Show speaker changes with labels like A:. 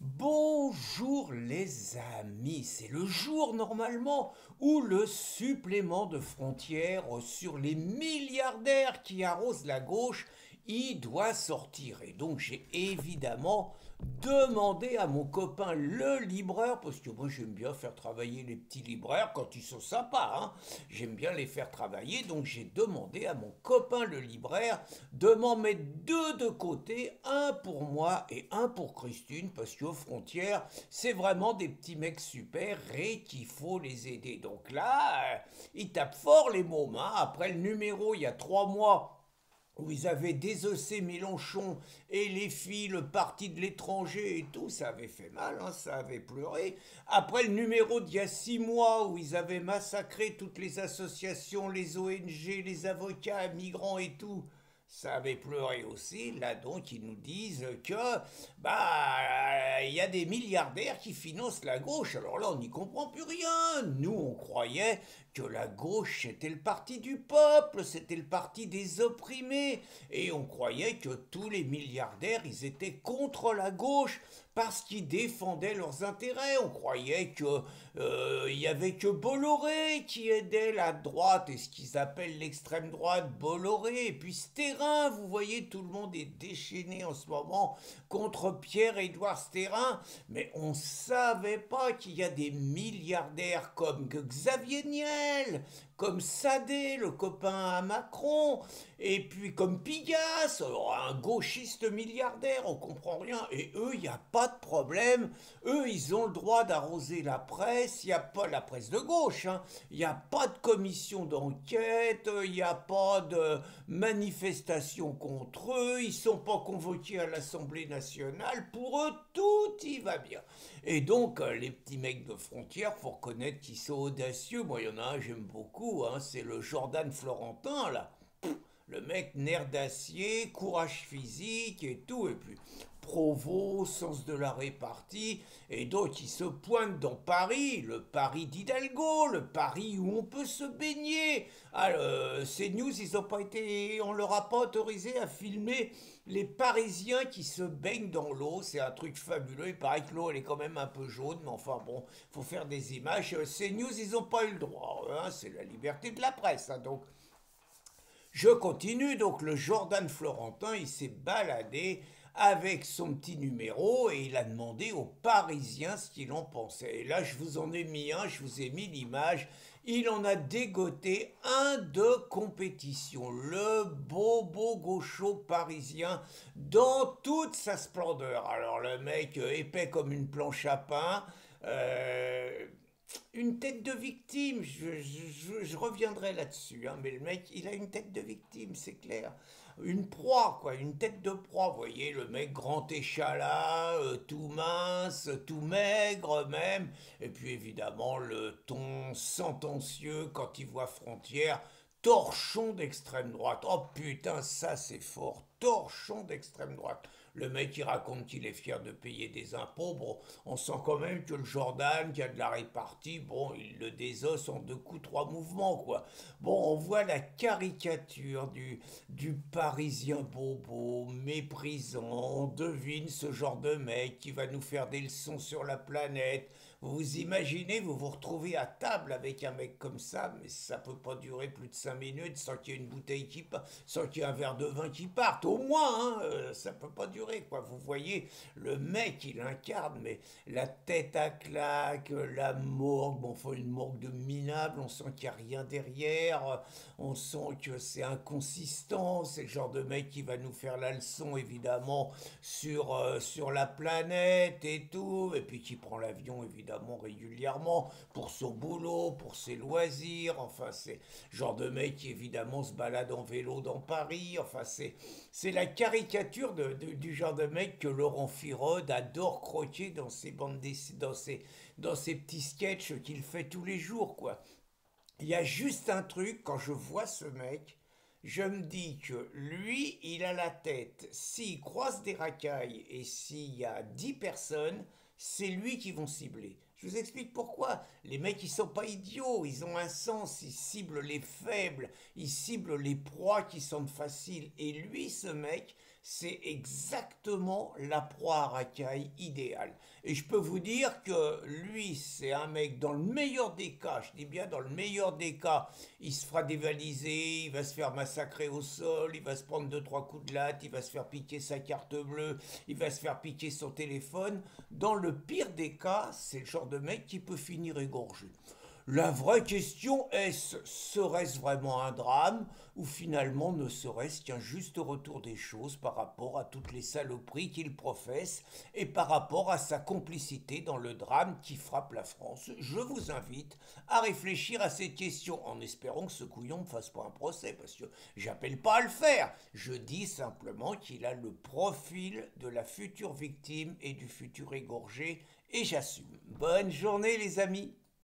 A: Bonjour les amis, c'est le jour normalement où le supplément de frontières sur les milliardaires qui arrosent la gauche, il doit sortir. Et donc j'ai évidemment demandé à mon copain le libraire, parce que moi j'aime bien faire travailler les petits libraires quand ils sont sympas, hein. J'aime bien les faire travailler, donc j'ai demandé à mon copain le libraire de m'en mettre deux de côté, un pour moi et un pour Christine, parce qu'aux frontières, c'est vraiment des petits mecs super et qu'il faut les aider. Donc là, ils tapent fort les mômes, hein. Après le numéro, il y a 3 mois, où ils avaient désossé Mélenchon et les filles, le parti de l'étranger et tout, ça avait fait mal, hein, ça avait pleuré. Après le numéro d'il y a 6 mois où ils avaient massacré toutes les associations, les ONG, les avocats, migrants et tout, ça avait pleuré aussi. Là donc ils nous disent que il y a des milliardaires qui financent la gauche. Alors là on n'y comprend plus rien. Nous on croyait que la gauche c'était le parti du peuple, c'était le parti des opprimés, et on croyait que tous les milliardaires ils étaient contre la gauche parce qu'ils défendaient leurs intérêts. On croyait que il y avait que Bolloré qui aidait la droite et ce qu'ils appellent l'extrême droite, Bolloré, et puis Sterrin. Vous voyez, tout le monde est déchaîné en ce moment contre Pierre-Édouard Sterrin, mais on savait pas qu'il y a des milliardaires comme Xavier Niel, comme Sadé, le copain à Macron, et puis comme Pigasse, un gauchiste milliardaire, on comprend rien. Et eux, il n'y a pas de problème. Eux, ils ont le droit d'arroser la presse. Il n'y a pas la presse de gauche, hein. Il n'y a pas de commission d'enquête. Il n'y a pas de manifestation contre eux. Ils ne sont pas convoqués à l'Assemblée nationale. Pour eux, tout y va bien. Et donc, les petits mecs de frontière, faut reconnaître qu'ils sont audacieux. Moi, il y en a un, j'aime beaucoup, hein, c'est le Jordan Florentin, là. Le mec, nerf d'acier, courage physique et tout. Et puis, Provo, sens de la répartie. Et donc, il se pointe dans Paris, le Paris d'Hidalgo, le Paris où on peut se baigner. Alors, ces news, ils ont pas été, on leur a pas autorisé à filmer les Parisiens qui se baignent dans l'eau. C'est un truc fabuleux. Il paraît que l'eau, elle est quand même un peu jaune, mais enfin bon, faut faire des images. Ces news, ils ont pas eu le droit, hein. C'est la liberté de la presse, hein. Donc, je continue, donc le Jordan Florentin, il s'est baladé avec son petit numéro et il a demandé aux Parisiens ce qu'ils en pensaient. Et là, je vous en ai mis un, je vous ai mis l'image. Il en a dégoté un de compétition, le bobo gaucho parisien dans toute sa splendeur. Alors le mec épais comme une planche à pain, euh, une tête de victime, je reviendrai là-dessus, hein, mais le mec, il a une tête de victime, c'est clair. Une proie, quoi, une tête de proie. Vous voyez, le mec grand échalas, tout mince, tout maigre même. Et puis évidemment, le ton sentencieux quand il voit Frontière. Torchon d'extrême droite. Oh putain, ça c'est fort. Torchon d'extrême droite. Le mec il raconte qu'il est fier de payer des impôts. Bon, on sent quand même que le Jordan, qui a de la répartie, bon, il le désosse en 2 coups, 3 mouvements, quoi. Bon, on voit la caricature du Parisien bobo, méprisant. On devine ce genre de mec qui va nous faire des leçons sur la planète. Vous vous imaginez, vous vous retrouvez à table avec un mec comme ça, mais ça peut pas durer plus de 5 minutes sans qu'il y ait une bouteille qui parte, sans qu'il y ait un verre de vin qui parte. Au moins, hein, ça peut pas durer, quoi. Vous voyez, le mec, il incarne, mais la tête à claque, la morgue, bon, enfin une morgue de minable, on sent qu'il n'y a rien derrière, on sent que c'est inconsistant, c'est le genre de mec qui va nous faire la leçon, évidemment, sur la planète et tout, et puis qui prend l'avion, évidemment, régulièrement, pour son boulot, pour ses loisirs, enfin, c'est le genre de mec qui, évidemment, se balade en vélo dans Paris, enfin, c'est la caricature du genre de mec que Laurent Firode adore croquer dans ses bandes dans ses petits sketchs qu'il fait tous les jours, quoi. Il y a juste un truc, quand je vois ce mec, je me dis que lui, il a la tête. S'il croise des racailles et s'il y a 10 personnes, c'est lui qui vont cibler. Je vous explique pourquoi. Les mecs, ils sont pas idiots, ils ont un sens, ils ciblent les faibles, ils ciblent les proies qui semblent faciles. Et lui, ce mec, c'est exactement la proie à racaille idéale. Et je peux vous dire que lui, c'est un mec, dans le meilleur des cas, je dis bien dans le meilleur des cas, il se fera dévaliser, il va se faire massacrer au sol, il va se prendre deux, trois coups de latte, il va se faire piquer sa carte bleue, il va se faire piquer son téléphone. Dans le pire des cas, c'est le genre de mec qui peut finir égorgé. La vraie question est, serait-ce vraiment un drame ou finalement ne serait-ce qu'un juste retour des choses par rapport à toutes les saloperies qu'il professe et par rapport à sa complicité dans le drame qui frappe la France? Je vous invite à réfléchir à cette question en espérant que ce couillon ne fasse pas un procès parce que j'appelle pas à le faire. Je dis simplement qu'il a le profil de la future victime et du futur égorgé et j'assume. Bonne journée les amis!